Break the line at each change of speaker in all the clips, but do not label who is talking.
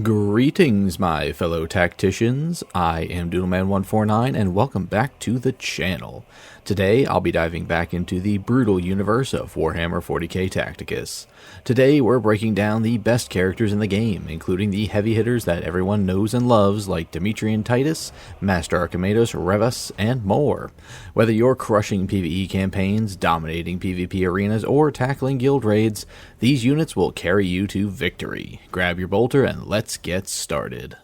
Greetings, my fellow tacticians. I am Doodleman149 and welcome back to the channel. Today I'll be diving back into the brutal universe of Warhammer 40K Tacticus. Today we're breaking down the best characters in the game, including the heavy hitters that everyone knows and loves like Demetrian Titus, Master Archimedos, Revus, and more. Whether you're crushing PvE campaigns, dominating PvP arenas, or tackling guild raids, these units will carry you to victory. Grab your bolter and let's get started.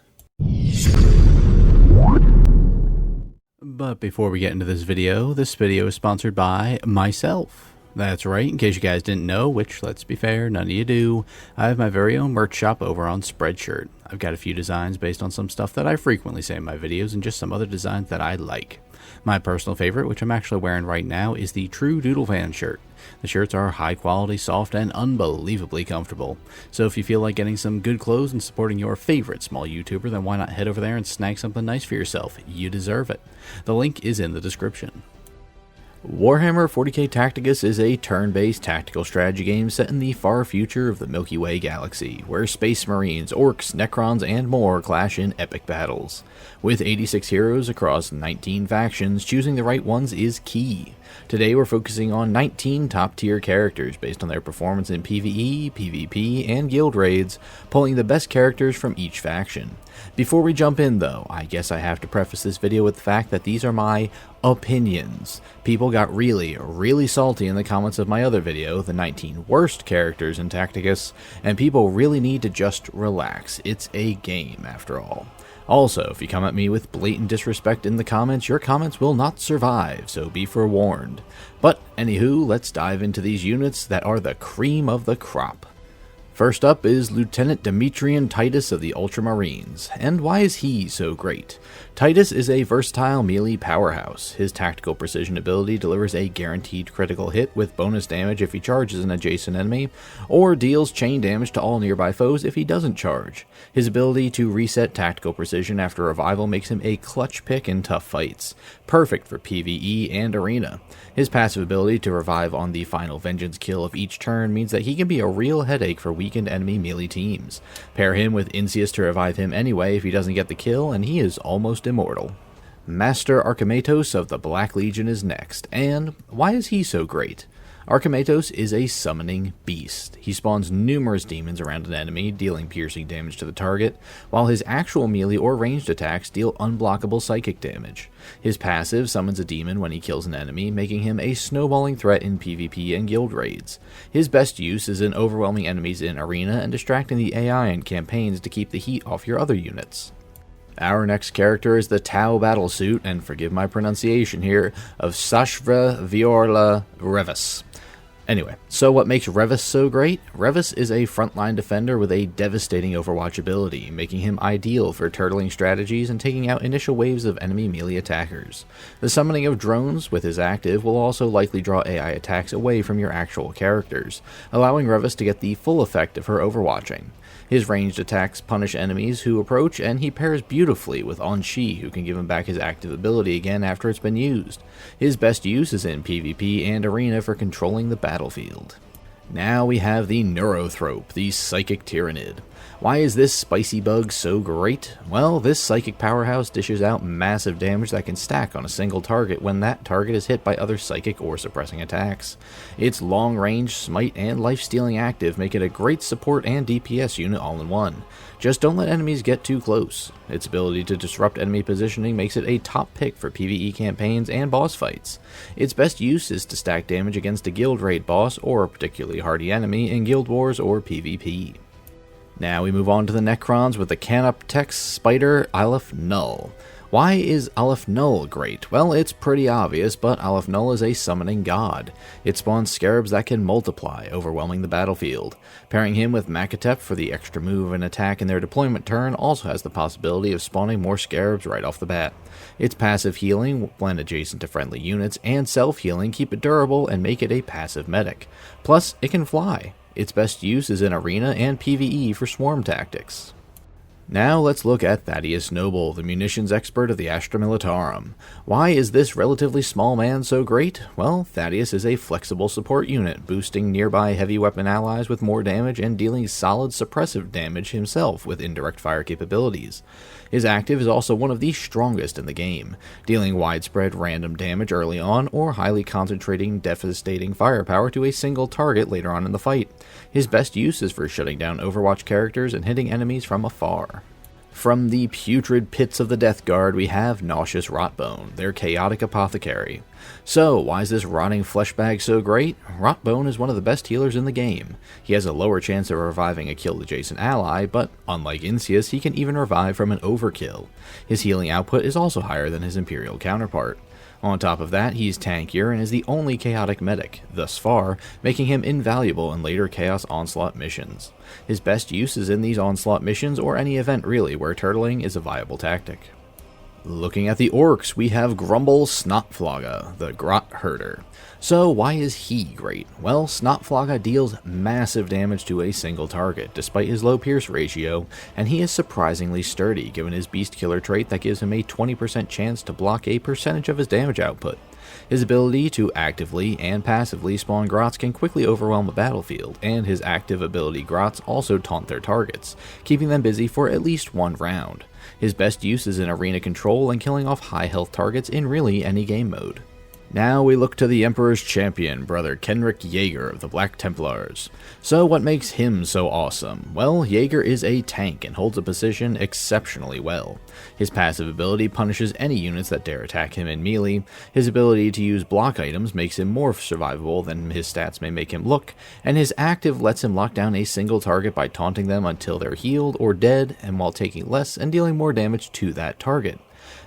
But before we get into this video is sponsored by myself. That's right, in case you guys didn't know, which, let's be fair, none of you do, I have my very own merch shop over on Spreadshirt. I've got a few designs based on some stuff that I frequently say in my videos and just some other designs that I like. My personal favorite, which I'm actually wearing right now, is the True Doodle Fan shirt. The shirts are high quality, soft, and unbelievably comfortable. So if you feel like getting some good clothes and supporting your favorite small YouTuber, then why not head over there and snag something nice for yourself? You deserve it. The link is in the description. Warhammer 40K Tacticus is a turn-based tactical strategy game set in the far future of the Milky Way galaxy, where Space Marines, Orks, Necrons, and more clash in epic battles. With 86 heroes across 19 factions, choosing the right ones is key. Today we're focusing on 19 top-tier characters based on their performance in PvE, PvP, and guild raids, pulling the best characters from each faction. Before we jump in though, I guess I have to preface this video with the fact that these are my opinions. People got really salty in the comments of my other video, the 19 worst characters in Tacticus, and people really need to just relax. It's a game after all. Also, if you come at me with blatant disrespect in the comments, your comments will not survive, so be forewarned. But anywho, let's dive into these units that are the cream of the crop. First up is Lieutenant Demetrian Titus of the Ultramarines. And why is he so great? Titus is a versatile melee powerhouse. His tactical precision ability delivers a guaranteed critical hit with bonus damage if he charges an adjacent enemy, or deals chain damage to all nearby foes if he doesn't charge. His ability to reset tactical precision after revival makes him a clutch pick in tough fights, perfect for PvE and arena. His passive ability to revive on the final vengeance kill of each turn means that he can be a real headache for weakened enemy melee teams. Pair him with Insius to revive him anyway if he doesn't get the kill, and he is almost immortal. Master Archimedos of the Black Legion is next, and why is he so great? Archimedos is a summoning beast. He spawns numerous demons around an enemy, dealing piercing damage to the target, while his actual melee or ranged attacks deal unblockable psychic damage. His passive summons a demon when he kills an enemy, making him a snowballing threat in PvP and guild raids. His best use is in overwhelming enemies in arena and distracting the AI in campaigns to keep the heat off your other units. Our next character is the Tau battlesuit, and forgive my pronunciation here, of Sashvra Viorla Revus. Anyway, so what makes Revus so great? Revus is a frontline defender with a devastating Overwatch ability, making him ideal for turtling strategies and taking out initial waves of enemy melee attackers. The summoning of drones with his active will also likely draw AI attacks away from your actual characters, allowing Revus to get the full effect of her overwatching. His ranged attacks punish enemies who approach, and he pairs beautifully with On-Shi, who can give him back his active ability again after it's been used. His best use is in PvP and arena for controlling the battlefield. Now we have the Neurothrope, the Psychic Tyranid. Why is this spicy bug so great? Well, this psychic powerhouse dishes out massive damage that can stack on a single target when that target is hit by other psychic or suppressing attacks. Its long-range, smite, and life-stealing active make it a great support and DPS unit all in one. Just don't let enemies get too close. Its ability to disrupt enemy positioning makes it a top pick for PvE campaigns and boss fights. Its best use is to stack damage against a guild raid boss or a particularly hardy enemy in guild wars or PvP. Now we move on to the Necrons with the Kh&acirc spider Aleph-Null. Why is Aleph-Null great? Well, it's pretty obvious, but Aleph-Null is a summoning god. It spawns scarabs that can multiply, overwhelming the battlefield. Pairing him with Mechanicus for the extra move and attack in their deployment turn also has the possibility of spawning more scarabs right off the bat. Its passive healing, when adjacent to friendly units, and self-healing keep it durable and make it a passive medic. Plus, it can fly. Its best use is in arena and PvE for swarm tactics. Now let's look at Thaddius Noble, the munitions expert of the Astra Militarum. Why is this relatively small man so great? Well, Thaddius is a flexible support unit, boosting nearby heavy weapon allies with more damage and dealing solid suppressive damage himself with indirect fire capabilities. His active is also one of the strongest in the game, dealing widespread random damage early on or highly concentrating devastating firepower to a single target later on in the fight. His best use is for shutting down Overwatch characters and hitting enemies from afar. From the putrid pits of the Death Guard, we have Nauseous Rotbone, their chaotic apothecary. So, why is this rotting flesh bag so great? Rotbone is one of the best healers in the game. He has a lower chance of reviving a killed adjacent ally, but unlike Incius, he can even revive from an overkill. His healing output is also higher than his Imperial counterpart. On top of that, he's tankier and is the only chaotic medic, thus far, making him invaluable in later Chaos Onslaught missions. His best use is in these Onslaught missions, or any event really, where turtling is a viable tactic. Looking at the Orks, we have Grumble Snotflaga, the Grot Herder. So why is he great? Well, Snotflaga deals massive damage to a single target, despite his low pierce ratio, and he is surprisingly sturdy given his Beast Killer trait that gives him a 20% chance to block a percentage of his damage output. His ability to actively and passively spawn grots can quickly overwhelm a battlefield, and his active ability grots also taunt their targets, keeping them busy for at least one round. His best use is in arena control and killing off high health targets in really any game mode. Now we look to the Emperor's champion, brother Kh&acirc Jaeger of the Black Templars. So what makes him so awesome? Well, Jaeger is a tank and holds a position exceptionally well. His passive ability punishes any units that dare attack him in melee, his ability to use block items makes him more survivable than his stats may make him look, and his active lets him lock down a single target by taunting them until they're healed or dead, and while taking less and dealing more damage to that target.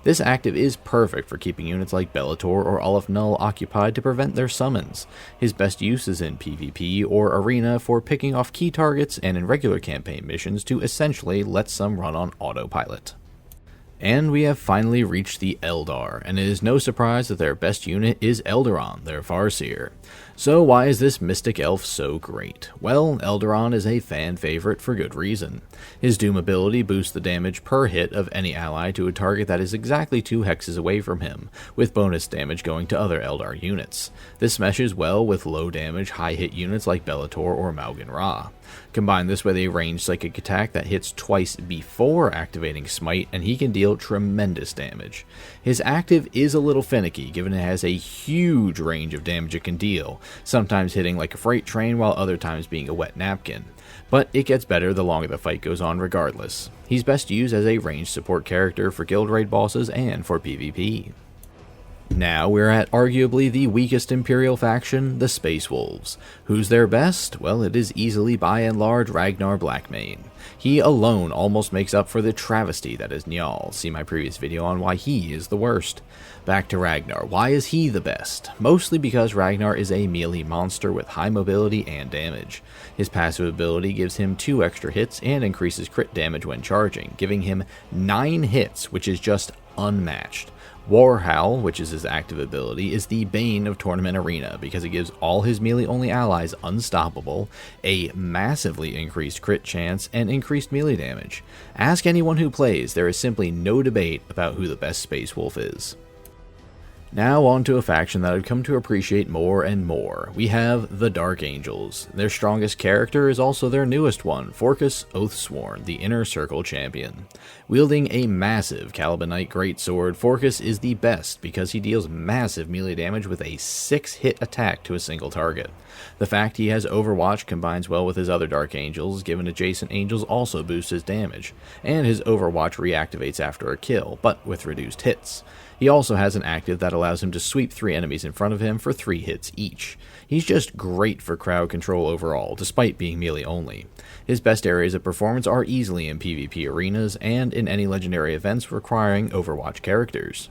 This active is perfect for keeping units like Bellator or Aleph-Null occupied to prevent their summons. His best use is in PvP or Arena for picking off key targets, and in regular campaign missions to essentially let some run on autopilot. And we have finally reached the Eldar, and it is no surprise that their best unit is Eldryon, their Farseer. So why is this mystic elf so great? Well, Eldryon is a fan favorite for good reason. His Doom ability boosts the damage per hit of any ally to a target that is exactly 2 hexes away from him, with bonus damage going to other Eldar units. This meshes well with low damage, high hit units like Bellator or Maugan Ra. Combine this with a ranged psychic attack that hits twice before activating Smite, and he can deal tremendous damage. His active is a little finicky, given it has a huge range of damage it can deal, sometimes hitting like a freight train while other times being a wet napkin. But it gets better the longer the fight goes on regardless. He's best used as a ranged support character for guild raid bosses and for PvP. Now we're at arguably the weakest Imperial faction, the Space Wolves. Who's their best? Well, it is easily by and large Ragnar Blackmane. He alone almost makes up for the travesty that is Njal. See my previous video on why he is the worst. Back to Ragnar. Why is he the best? Mostly because Ragnar is a melee monster with high mobility and damage. His passive ability gives him 2 extra hits and increases crit damage when charging, giving him 9 hits, which is just unmatched. War Howl, which is his active ability, is the bane of Tournament Arena because it gives all his melee-only allies unstoppable, a massively increased crit chance, and increased melee damage. Ask anyone who plays, there is simply no debate about who the best Space Wolf is. Now on to a faction that I've come to appreciate more and more. We have the Dark Angels. Their strongest character is also their newest one, Forcas Oathsworn, the Inner Circle champion. Wielding a massive Calibanite greatsword, Forcas is the best because he deals massive melee damage with a 6-hit attack to a single target. The fact he has Overwatch combines well with his other Dark Angels, given adjacent angels also boost his damage, and his Overwatch reactivates after a kill, but with reduced hits. He also has an active that allows him to sweep 3 enemies in front of him for 3 hits each. He's just great for crowd control overall, despite being melee only. His best areas of performance are easily in PvP arenas and in any legendary events requiring Overwatch characters.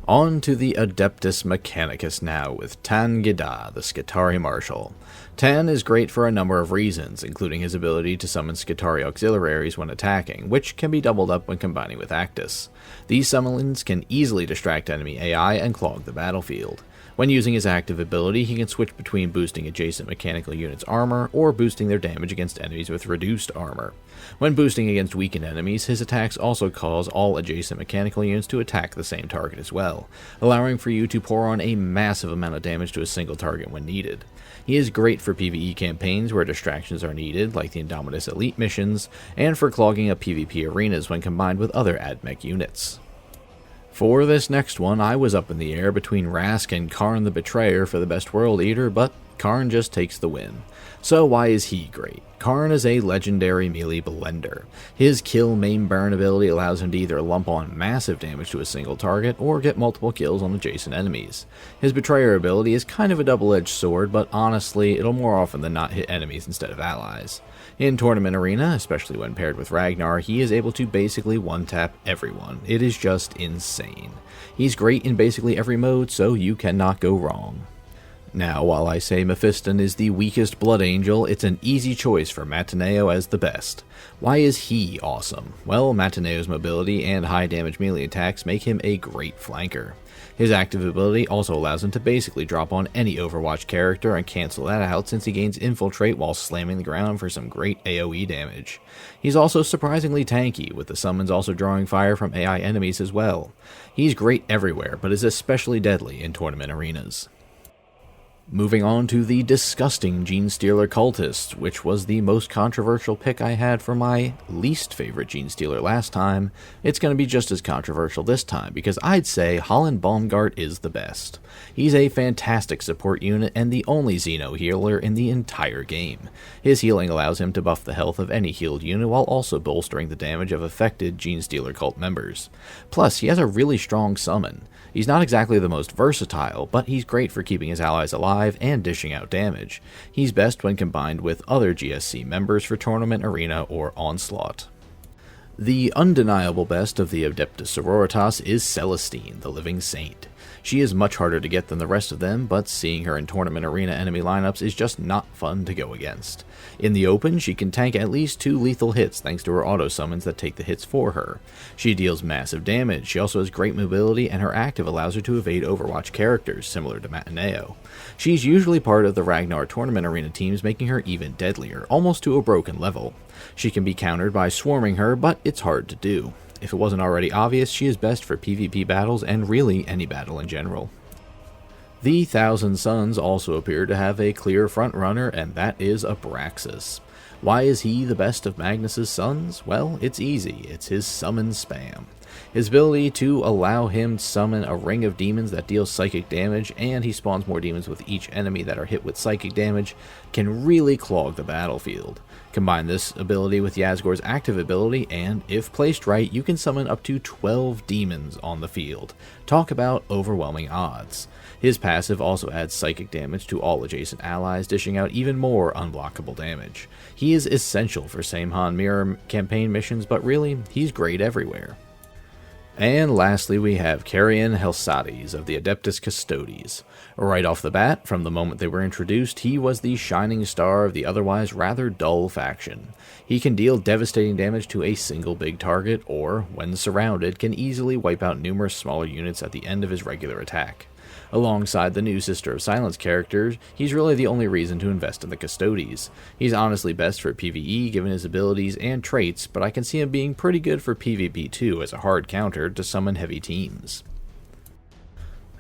On to the Adeptus Mechanicus now with Tan Gida, the Skitarii Marshal. Tan is great for a number of reasons, including his ability to summon Skitarii auxiliaries when attacking, which can be doubled up when combining with Actus. These summons can easily distract enemy AI and clog the battlefield.
When using his active ability, he can switch between boosting adjacent mechanical units' armor or boosting their damage against enemies with reduced armor. When boosting against weakened enemies, his attacks also cause all adjacent mechanical units to attack the same target as well, allowing for you to pour on a massive amount of damage to a single target when needed. He is great for PvE campaigns where distractions are needed, like the Indomitus Elite missions, and for clogging up PvP arenas when combined with other AdMech units. For this next one, I was up in the air between Rask and Kharn the Betrayer for the best World Eater, but Kharn just takes the win. So why is he great? Kharn is a legendary melee blender. His kill, maim, burn ability allows him to either lump on massive damage to a single target or get multiple kills on adjacent enemies. His Betrayer ability is kind of a double-edged sword, but honestly, it'll more often than not hit enemies instead of allies. In Tournament Arena, especially when paired with Ragnar, he is able to basically one-tap everyone. It is just insane. He's great in basically every mode, so you cannot go wrong. Now, while I say Mephiston is the weakest Blood Angel, it's an easy choice for Matineao as the best. Why is he awesome? Well, Matineao's mobility and high damage melee attacks make him a great flanker. His active ability also allows him to basically drop on any Overwatch character and cancel that out since he gains Infiltrate while slamming the ground for some great AoE damage. He's also surprisingly tanky, with the summons also drawing fire from AI enemies as well. He's great everywhere, but is especially deadly in tournament arenas. Moving on to the disgusting Genestealer Cultist, which was the most controversial pick I had for my least favorite Genestealer last time. It's going to be just as controversial this time, because I'd say Holland Baumgart is the best. He's a fantastic support unit and the only Xeno healer in the entire game. His healing allows him to buff the health of any healed unit while also bolstering the damage of affected Genestealer cult members. Plus, he has a really strong summon. He's not exactly the most versatile, but he's great for keeping his allies alive and dishing out damage. He's best when combined with other GSC members for Tournament Arena or Onslaught. The undeniable best of the Adeptus Sororitas is Celestine, the Living Saint. She is much harder to get than the rest of them, but seeing her in Tournament Arena enemy lineups is just not fun to go against. In the open, she can tank at least 2 lethal hits thanks to her auto summons that take the hits for her. She deals massive damage, she also has great mobility, and her active allows her to evade Overwatch characters, similar to Matineao. She's usually part of the Ragnar Tournament Arena teams, making her even deadlier, almost to a broken level. She can be countered by swarming her, but it's hard to do. If it wasn't already obvious, she is best for PvP battles and really any battle in general. The Thousand Suns also appear to have a clear frontrunner, and that is Abraxas. Why is he the best of Magnus's sons? Well, it's easy. It's his summon spam. His ability to allow him to summon a ring of demons that deals psychic damage, and he spawns more demons with each enemy that are hit with psychic damage, can really clog the battlefield. Combine this ability with Yazgor's active ability, and if placed right, you can summon up to 12 demons on the field. Talk about overwhelming odds. His passive also adds psychic damage to all adjacent allies, dishing out even more unblockable damage. He is essential for Samehan Mirror campaign missions, but really, he's great everywhere. And lastly, we have Carrion Helsades of the Adeptus Custodes. Right off the bat, from the moment they were introduced, he was the shining star of the otherwise rather dull faction. He can deal devastating damage to a single big target, or, when surrounded, can easily wipe out numerous smaller units at the end of his regular attack. Alongside the new Sister of Silence characters, he's really the only reason to invest in the Custodes. He's honestly best for PvE given his abilities and traits, but I can see him being pretty good for PvP too as a hard counter to summon heavy teams.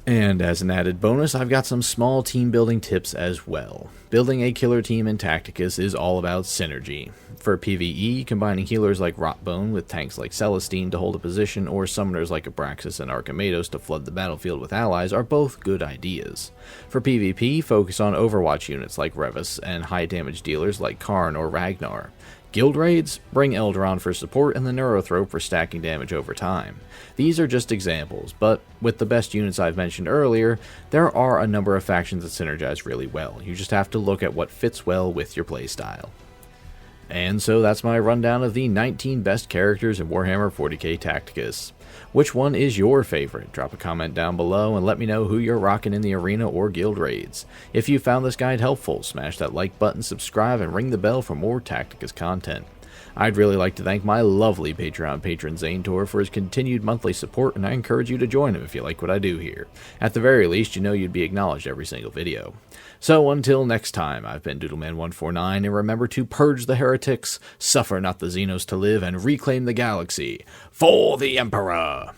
And as an added bonus, I've got some small team building tips as well. Building a killer team in Tacticus is all about synergy. For PvE, combining healers like Rotbone with tanks like Celestine to hold a position, or summoners like Abraxas and Archimedos to flood the battlefield with allies are both good ideas. For PvP, focus on Overwatch units like Revis and high damage dealers like Kharn or Ragnar. Guild raids, bring Eldryon for support and the Neurothrope for stacking damage over time. These are just examples, but with the best units I've mentioned earlier, there are a number of factions that synergize really well. You just have to look at what fits well with your playstyle. And so that's my rundown of the 19 best characters in Warhammer 40K Tacticus. Which one is your favorite? Drop a comment down below and let me know who you're rocking in the arena or guild raids. If you found this guide helpful, smash that like button, subscribe, and ring the bell for more Tacticus content. I'd really like to thank my lovely Patreon patron Zaintor for his continued monthly support, and I encourage you to join him if you like what I do here. At the very least, you know you'd be acknowledged every single video. So until next time, I've been Doodleman149, and remember to purge the heretics, suffer not the Xenos to live, and reclaim the galaxy for the Emperor!